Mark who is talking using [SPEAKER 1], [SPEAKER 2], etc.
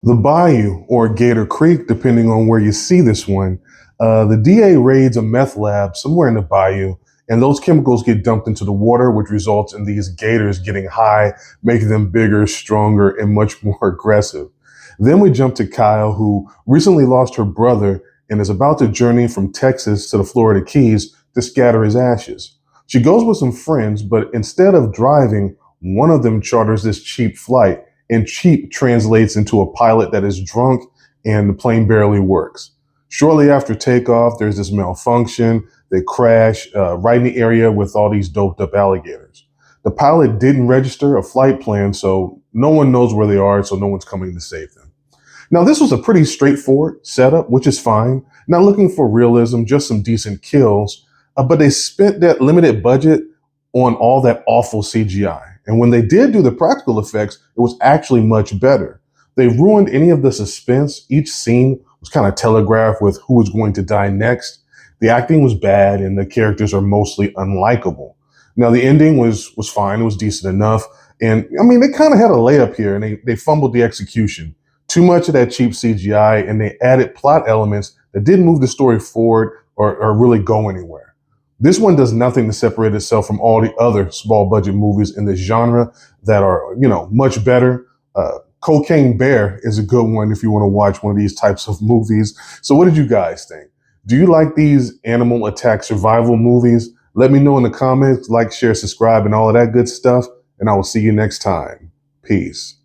[SPEAKER 1] The Bayou, or Gator Creek, depending on where you see this one, the DA raids a meth lab somewhere in the bayou, and those chemicals get dumped into the water, which results in these gators getting high, making them bigger, stronger, and much more aggressive. Then we jump to Kyle, who recently lost her brother and is about to journey from Texas to the Florida Keys to scatter his ashes. She goes with some friends, but instead of driving, one of them charters this cheap flight, and cheap translates into a pilot that is drunk and the plane barely works. Shortly after takeoff, there's this malfunction. They crash right in the area with all these doped up alligators. The pilot didn't register a flight plan, so no one knows where they are, so no one's coming to save them. Now, this was a pretty straightforward setup, which is fine. Not looking for realism, just some decent kills. But they spent that limited budget on all that awful CGI. And when they did do the practical effects, it was actually much better. They ruined any of the suspense. Each scene was kind of telegraphed with who was going to die next. The acting was bad, and the characters are mostly unlikable. Now, the ending was fine. It was decent enough. And I mean, they kind of had a layup here, and they fumbled the execution. Too much of that cheap CGI, and they added plot elements that didn't move the story forward or really go anywhere. This one does nothing to separate itself from all the other small budget movies in this genre that are, much better. Cocaine Bear is a good one if you want to watch one of these types of movies. So what did you guys think? Do you like these animal attack survival movies? Let me know in the comments, like, share, subscribe, and all of that good stuff. And I will see you next time. Peace.